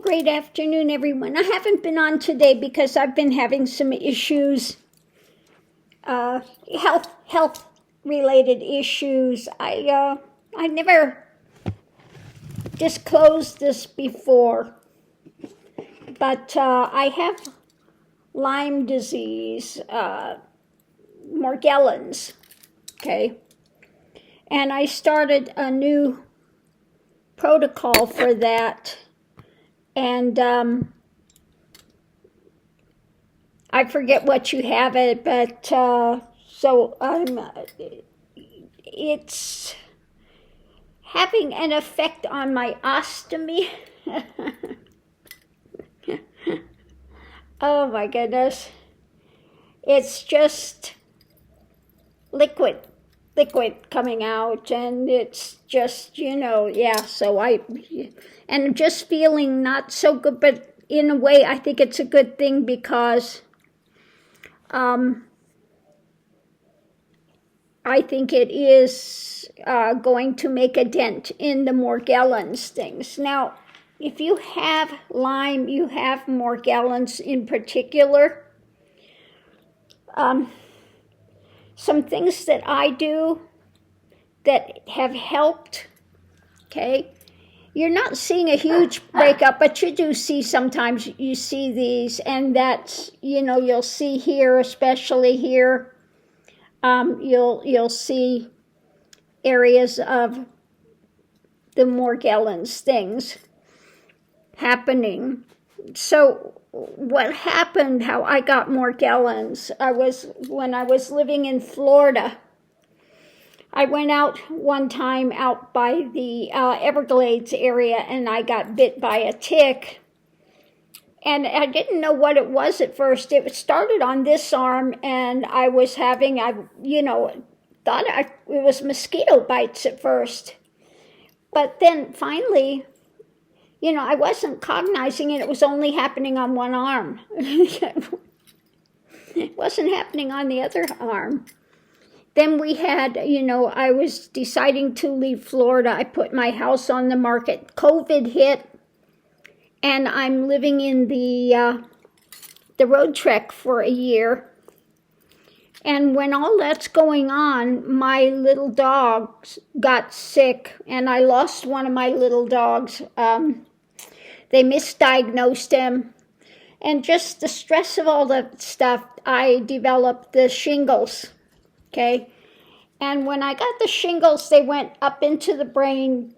great afternoon, everyone. I haven't been on today because I've been having some issues, health-related issues. I never disclosed this before, but I have Lyme disease, Morgellons, okay? And I started a new protocol for that. And I forget what you have it, but so it's having an effect on my ostomy. Oh my goodness. It's just liquid coming out, and it's just, so I'm just feeling not so good, but in a way I think it's a good thing because I think it is going to make a dent in the Morgellons things. Now, if you have Lyme, you have Morgellons in particular, some things that I do that have helped, okay? You're not seeing a huge breakup, but you do see sometimes you see these, and that's, you'll see here, especially here, you'll see areas of the Morgellons things happening. So what happened, how I got Morgellons, when I was living in Florida, I went out one time out by the Everglades area, and I got bit by a tick. And I didn't know what it was at first. It started on this arm, and I was having, thought it was mosquito bites at first. But then finally, I wasn't cognizing it. It was only happening on one arm. It wasn't happening on the other arm. Then we had, I was deciding to leave Florida. I put my house on the market. COVID hit, and I'm living in the road trek for a year. And when all that's going on, my little dogs got sick, and I lost one of my little dogs. They misdiagnosed him, and just the stress of all that stuff, I developed the shingles, okay? And when I got the shingles, they went up into the brain,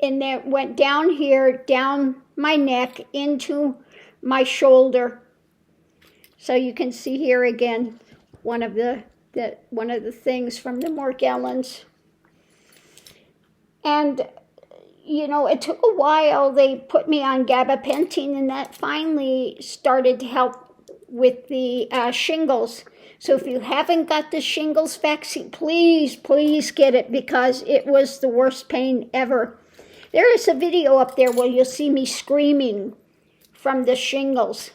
and they went down here, down my neck, into my shoulder. So you can see here again, one of the things from the Morgellons. And it took a while. They put me on gabapentin, and that finally started to help with the shingles. So if you haven't got the shingles vaccine, please get it, because it was the worst pain ever. There is a video up there where you'll see me screaming from the shingles.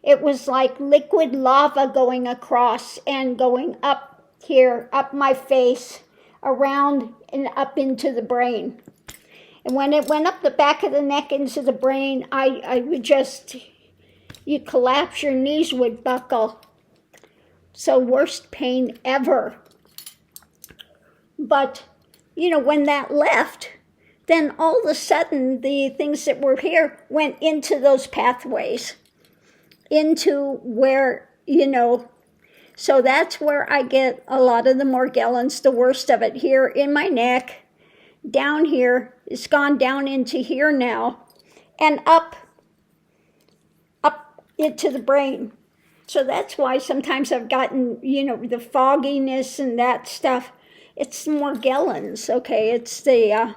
It was like liquid lava going across and going up here, up my face, around and up into the brain. And when it went up the back of the neck into the brain, I would just, you'd collapse, your knees would buckle. So worst pain ever. But, when that left, then all of a sudden the things that were here went into those pathways, into where, so that's where I get a lot of the Morgellons, the worst of it, here in my neck. Down here, it's gone down into here now, and up into the brain. So that's why sometimes I've gotten, the fogginess and that stuff. It's Morgellons, okay? It's the,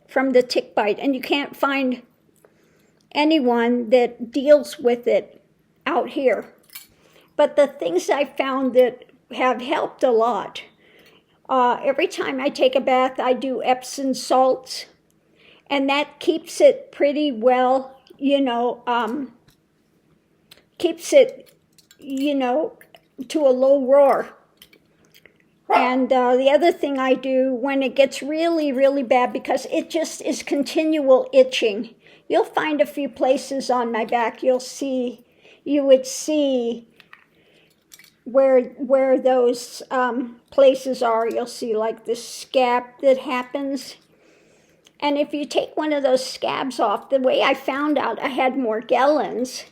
from the tick bite. And you can't find anyone that deals with it out here. But the things I found that have helped a lot, every time I take a bath, I do Epsom salts, and that keeps it pretty well, keeps it, to a low roar. And the other thing I do when it gets really, really bad, because it just is continual itching. you'll find a few places on my back. You would see where those places are. You'll see like the scab that happens. And if you take one of those scabs off, the way I found out I had Morgellons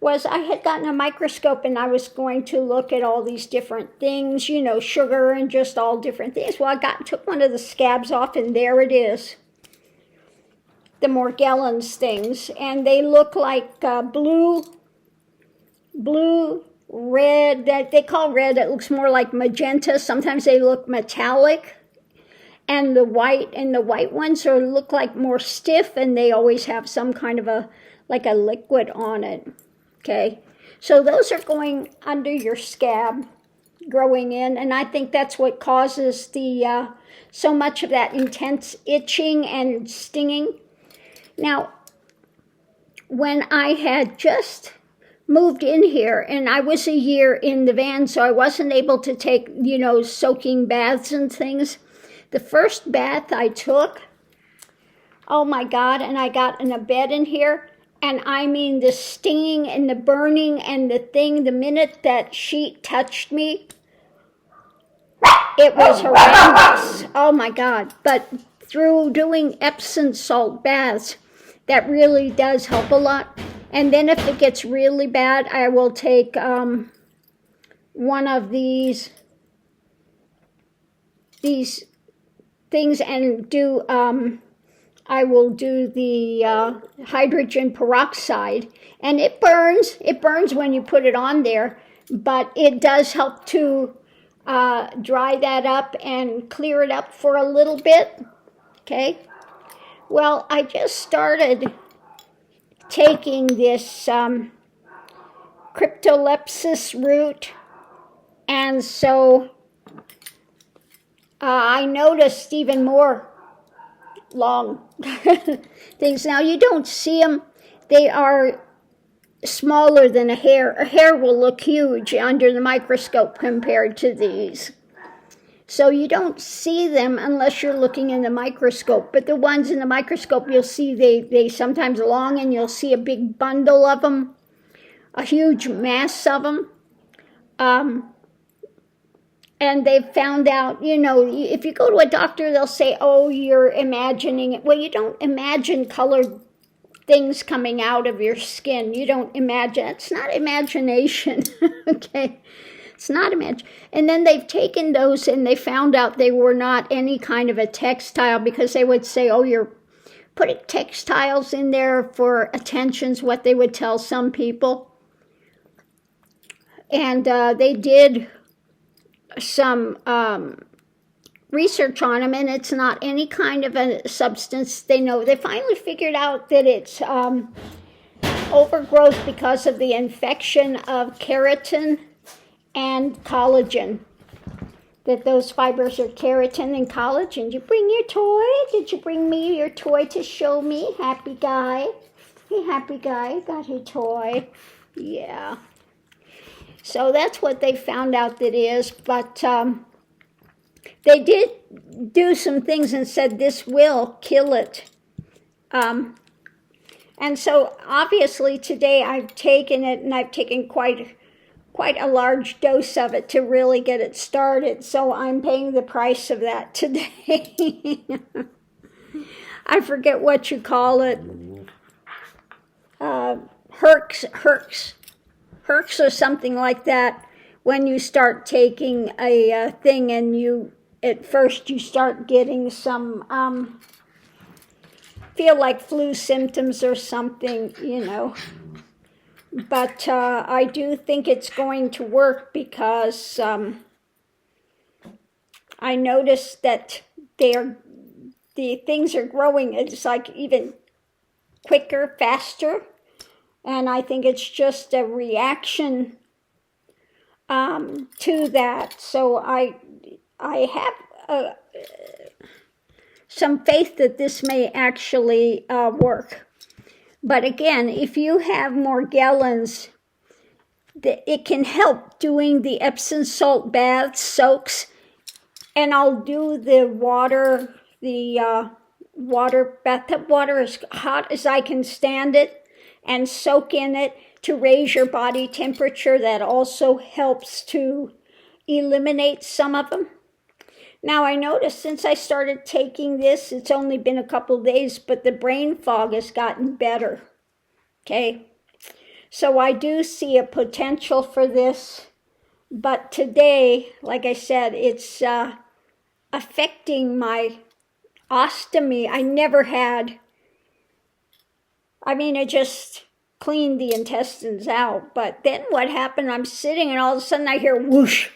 was I had gotten a microscope and I was going to look at all these different things, you know, sugar and just all different things. Well, took one of the scabs off and there it is, the Morgellons things. And they look like blue, red, that they call red. It looks more like magenta. Sometimes they look metallic. And the white ones look like more stiff, and they always have some kind of a liquid on it. Okay, so those are going under your scab, growing in, and I think that's what causes the so much of that intense itching and stinging. Now, when I had just moved in here, and I was a year in the van, so I wasn't able to take, you know, soaking baths and things. The first bath I took, oh my God, and I got in a bed in here, and I mean the stinging and the burning and the thing, the minute that sheet touched me, it was horrendous. Oh my God. But through doing Epsom salt baths, that really does help a lot. And then if it gets really bad, I will take one of these things and do, I will do the hydrogen peroxide, and it burns when you put it on there, but it does help to dry that up and clear it up for a little bit. Okay, well, I just started taking this cryptolepsis root, and so I noticed even more long things. Now, you don't see them. They are smaller than a hair. A hair will look huge under the microscope compared to these. So you don't see them unless you're looking in the microscope. But the ones in the microscope, you'll see they sometimes long, and you'll see a big bundle of them, a huge mass of them. And they've found out, you know, if you go to a doctor, they'll say, oh, you're imagining it. Well, you don't imagine colored things coming out of your skin. You don't imagine. It's not imagination, okay? It's not imagine. And then they've taken those and they found out they were not any kind of a textile, because they would say, oh, you're putting textiles in there for attention's what they would tell some people. And they did some research on them, and it's not any kind of a substance. They finally figured out that it's overgrowth because of the infection of keratin and collagen, that those fibers are keratin and collagen. Did you bring your toy? Did you bring me your toy to show me? Happy guy. Hey, happy guy, got your toy. Yeah. So that's what they found out that is, but they did do some things and said this will kill it. And so obviously today I've taken it, and I've taken quite a large dose of it to really get it started. So I'm paying the price of that today. I forget what you call it. Herx or something like that, when you start taking a thing and at first you start getting some, feel like flu symptoms or something, you know. But I do think it's going to work, because I noticed that the things are growing. It's like even quicker, faster. And I think it's just a reaction to that. So I have some faith that this may actually work. But again, if you have Morgellons, it can help doing the Epsom salt bath soaks. And I'll do the water, the water, bathtub water, as hot as I can stand it, and soak in it to raise your body temperature. That also helps to eliminate some of them. Now, I noticed since I started taking this, it's only been a couple days, but the brain fog has gotten better. Okay? So I do see a potential for this. But today, like I said, it's affecting my ostomy. I never had. I mean, it just cleaned the intestines out. But then what happened? I'm sitting and all of a sudden I hear whoosh.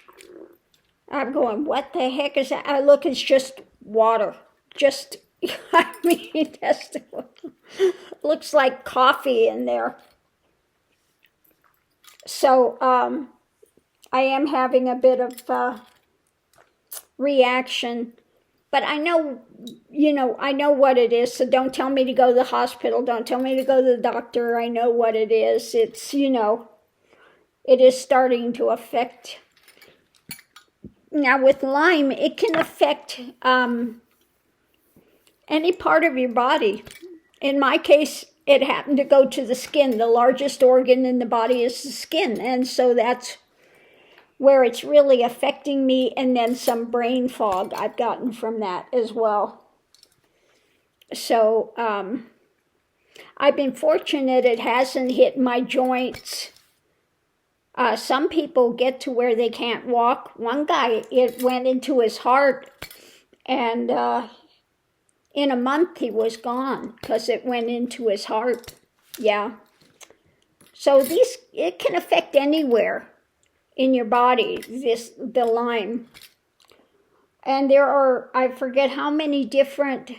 I'm going, what the heck is that? I look, it's just water. Just, I mean, looks like coffee in there. So I am having a bit of reaction. But I know, I know what it is. So don't tell me to go to the hospital. Don't tell me to go to the doctor. I know what it is. It's, it is starting to affect. Now with Lyme, it can affect any part of your body. In my case, it happened to go to the skin. The largest organ in the body is the skin. And so that's where it's really affecting me. And then some brain fog I've gotten from that as well. So I've been fortunate it hasn't hit my joints. Some people get to where they can't walk. One guy, it went into his heart, and in a month he was gone because it went into his heart. Yeah. So it can affect anywhere in your body, the Lyme. And there are, I forget how many different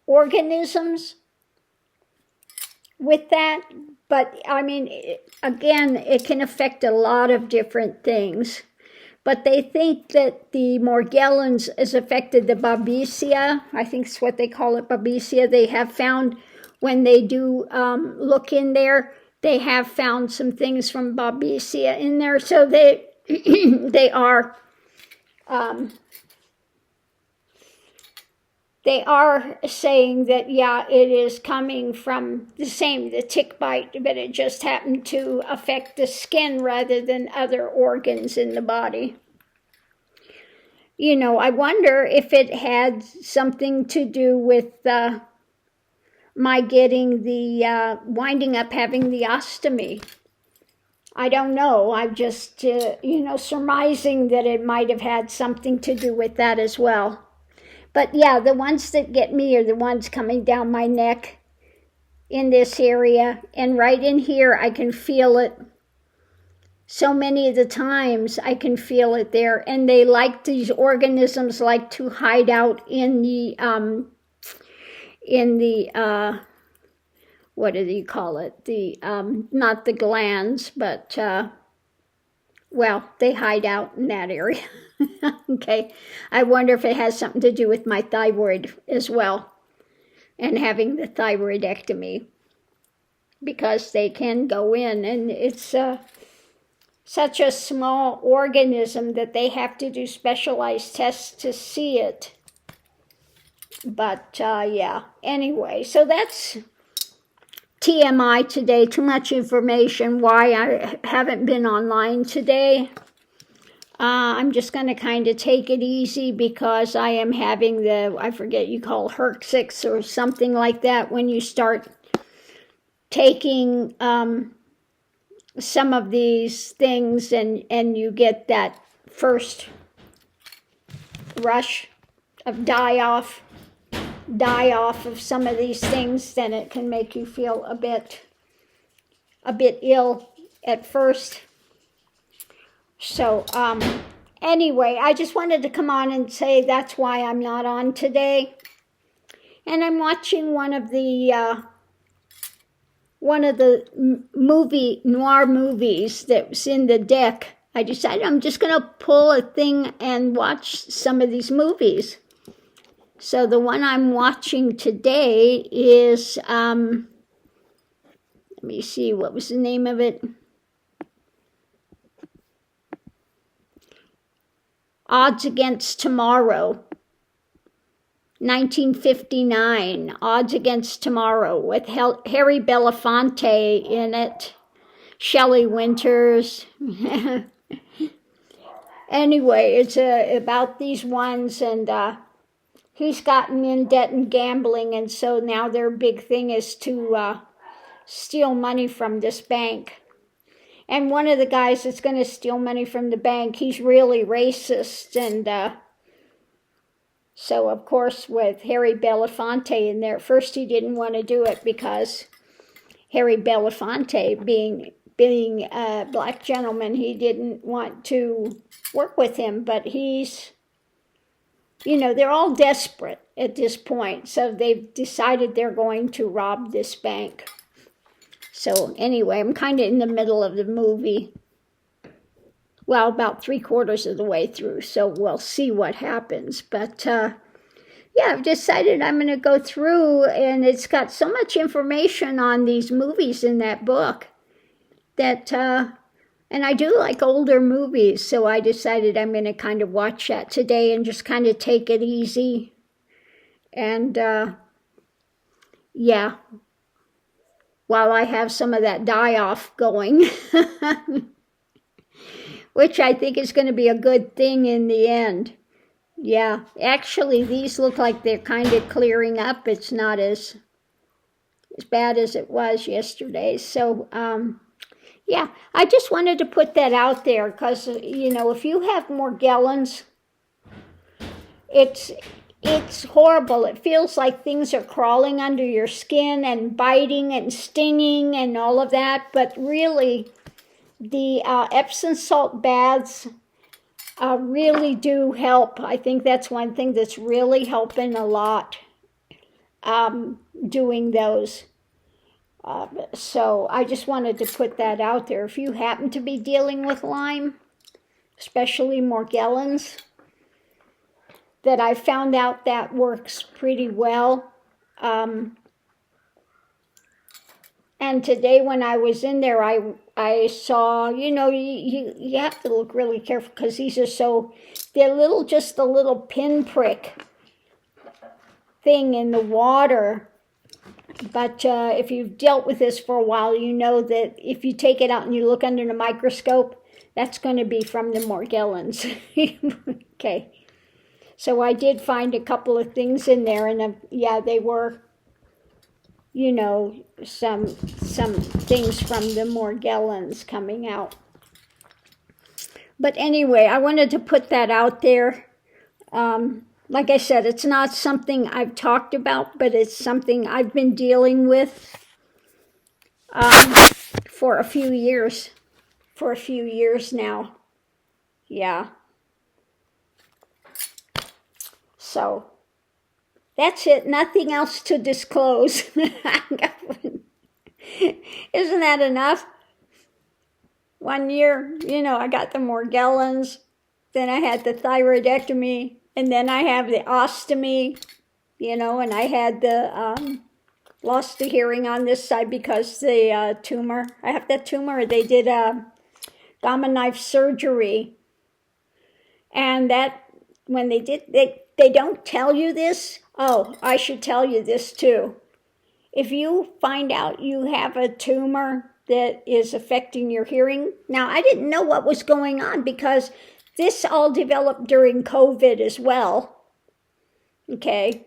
organisms with that. But, I mean, again, it can affect a lot of different things. But they think that the Morgellons has affected the Babesia. I think it's what they call it, Babesia. They have found, when they do look in there, they have found some things from Babesia in there. So they They are saying that, yeah, it is coming from the tick bite, but it just happened to affect the skin rather than other organs in the body. I wonder if it had something to do with my getting winding up having the ostomy. I don't know. I'm just, surmising that it might have had something to do with that as well. But yeah, the ones that get me are the ones coming down my neck in this area. And right in here, I can feel it. So many of the times I can feel it there. And these organisms like to hide out in the what do you call it? Not the glands, but, they hide out in that area. Okay, I wonder if it has something to do with my thyroid as well, and having the thyroidectomy, because they can go in, and it's such a small organism that they have to do specialized tests to see it. But yeah, anyway, so that's TMI today, too much information, why I haven't been online today. I'm just going to kind of take it easy because I am having I forget, you call Herxix or something like that when you start taking some of these things and you get that first rush of die off of some of these things, then it can make you feel a bit ill at first. So anyway, I just wanted to come on and say that's why I'm not on today. And I'm watching one of the noir movies that was in the deck. I decided I'm just going to pull a thing and watch some of these movies. So the one I'm watching today is, let me see, what was the name of it? Odds Against Tomorrow. 1959, Odds Against Tomorrow, with Harry Belafonte in it, Shelley Winters. Anyway, it's about these ones, and he's gotten in debt and gambling, and so now their big thing is to steal money from this bank. And one of the guys that's going to steal money from the bank, he's really racist, and so, of course, with Harry Belafonte in there, at first he didn't want to do it because Harry Belafonte, being a black gentleman, he didn't want to work with him. But he's, they're all desperate at this point. So they've decided they're going to rob this bank. So anyway, I'm kind of in the middle of the movie. Well, about 3/4 of the way through, so we'll see what happens. But yeah, I've decided I'm going to go through, and it's got so much information on these movies in that book that, and I do like older movies, so I decided I'm going to kind of watch that today and just kind of take it easy. And yeah, while I have some of that die-off going. Which I think is going to be a good thing in the end. Yeah, actually, these look like they're kind of clearing up. It's not as bad as it was yesterday. So, yeah, I just wanted to put that out there because, if you have Morgellons, it's horrible. It feels like things are crawling under your skin and biting and stinging and all of that, but really, the Epsom salt baths really do help. I think that's one thing that's really helping a lot, doing those. So I just wanted to put that out there. If you happen to be dealing with Lyme, especially Morgellons, that I found out that works pretty well. And today when I was in there, I saw, you have to look really careful because these are they're just a little pinprick thing in the water. But if you've dealt with this for a while, you know that if you take it out and you look under the microscope, that's going to be from the Morgellons. Okay. So I did find a couple of things in there, and yeah, they were, some things from the Morgellons coming out. But anyway, I wanted to put that out there. Like I said, it's not something I've talked about, but it's something I've been dealing with for a few years. For a few years now. Yeah. So, that's it. Nothing else to disclose. Isn't that enough? 1 year, I got the Morgellons, then I had the thyroidectomy, and then I have the ostomy, and I had the, lost the hearing on this side because the tumor. I have that tumor. They did gamma knife surgery. And that, when they did, they don't tell you this. Oh, I should tell you this too. If you find out you have a tumor that is affecting your hearing, now I didn't know what was going on because this all developed during COVID as well. Okay.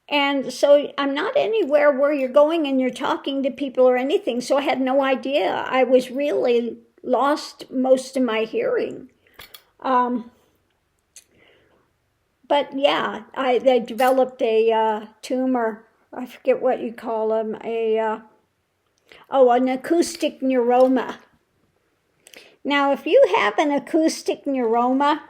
And so I'm not anywhere where you're going and you're talking to people or anything. So I had no idea. I was really lost most of my hearing. But yeah, they developed a tumor. I forget what you call them. An acoustic neuroma. Now, if you have an acoustic neuroma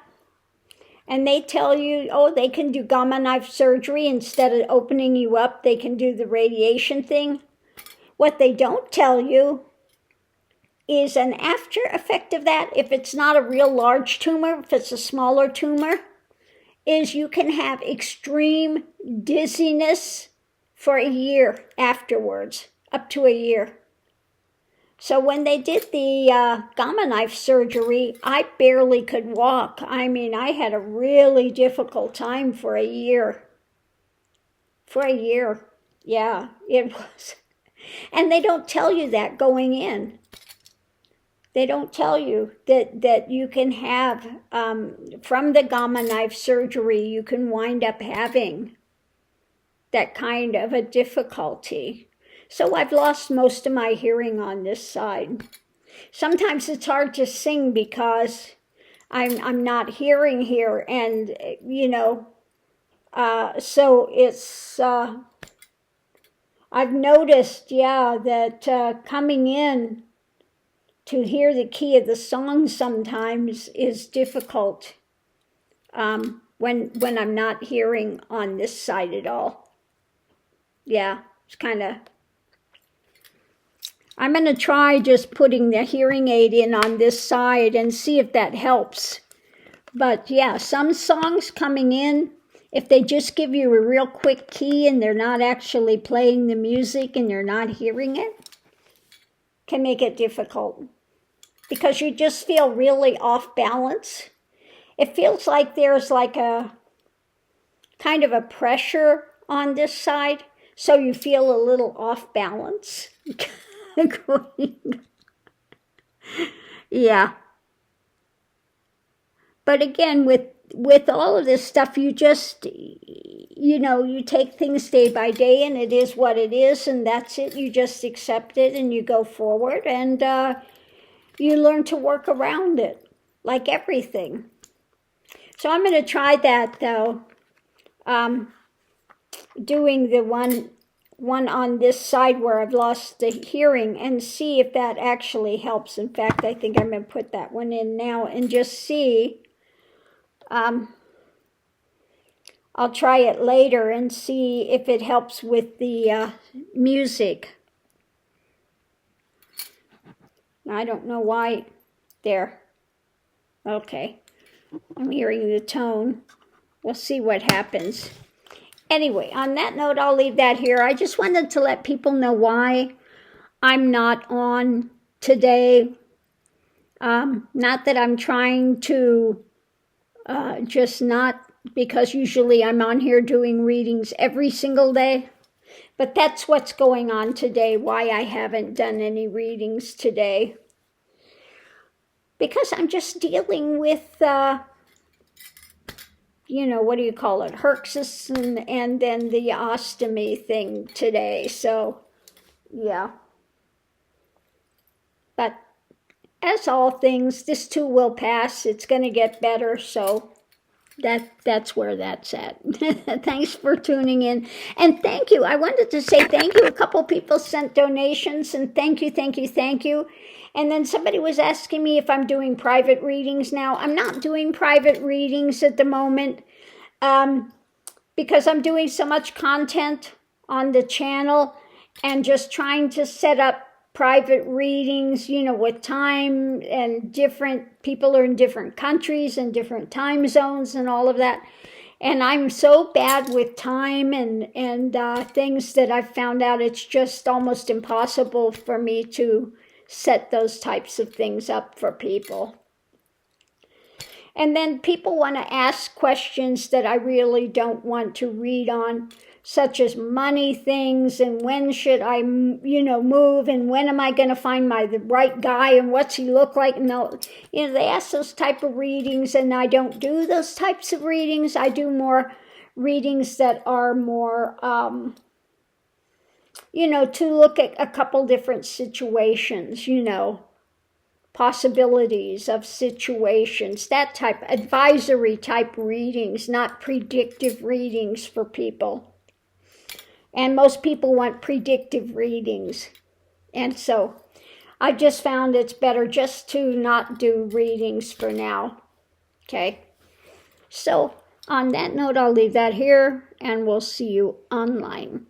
and they tell you, they can do gamma knife surgery instead of opening you up, they can do the radiation thing. What they don't tell you is an after effect of that, if it's not a real large tumor, if it's a smaller tumor, is you can have extreme dizziness for a year afterwards, up to a year. So when they did the gamma knife surgery, I barely could walk. I mean, I had a really difficult time for a year. for a year. Yeah, it was. And they don't tell you that going in. They don't tell you that you can have, from the gamma knife surgery, you can wind up having that kind of a difficulty. So I've lost most of my hearing on this side. Sometimes it's hard to sing because I'm not hearing here, and so it's I've noticed, that coming in to hear the key of the song sometimes is difficult when I'm not hearing on this side at all. Yeah, it's kind of... I'm going to try just putting the hearing aid in on this side and see if that helps. But yeah, some songs coming in, if they just give you a real quick key and they're not actually playing the music and you're not hearing it, can make it difficult. Because you just feel really off balance. It feels like there's like a kind of a pressure on this side, so you feel a little off balance. Yeah. But again, with all of this stuff, you just, you take things day by day, and it is what it is, and that's it. You just accept it and you go forward, and you learn to work around it, like everything. So I'm going to try that, though, doing the one on this side where I've lost the hearing, and see if that actually helps. In fact, I think I'm going to put that one in now and just see. I'll try it later and see if it helps with the music. I don't know why. There. Okay. I'm hearing the tone. We'll see what happens. Anyway, on that note, I'll leave that here. I just wanted to let people know why I'm not on today. Not that I'm trying to just not, because usually I'm on here doing readings every single day. But that's what's going on today, why I haven't done any readings today. Because I'm just dealing with, what do you call it, Herxus and then the ostomy thing today. So, yeah. But as all things, this too will pass. It's going to get better, so that's where that's at. Thanks for tuning in. And thank you. I wanted to say thank you. A couple people sent donations, and thank you. And then somebody was asking me if I'm doing private readings now. I'm not doing private readings at the moment because I'm doing so much content on the channel and just trying to set up private readings, with time, and different people are in different countries and different time zones and all of that. And I'm so bad with time and things that I've found out it's just almost impossible for me to set those types of things up for people. And then people want to ask questions that I really don't want to read on, such as money things, and when should I, move, and when am I going to find the right guy, and what's he look like? No, they ask those type of readings, and I don't do those types of readings. I do more readings that are more, to look at a couple different situations, possibilities of situations, that type, advisory type readings, not predictive readings for people. And most people want predictive readings. And so I just found it's better just to not do readings for now. Okay. So on that note, I'll leave that here, and we'll see you online.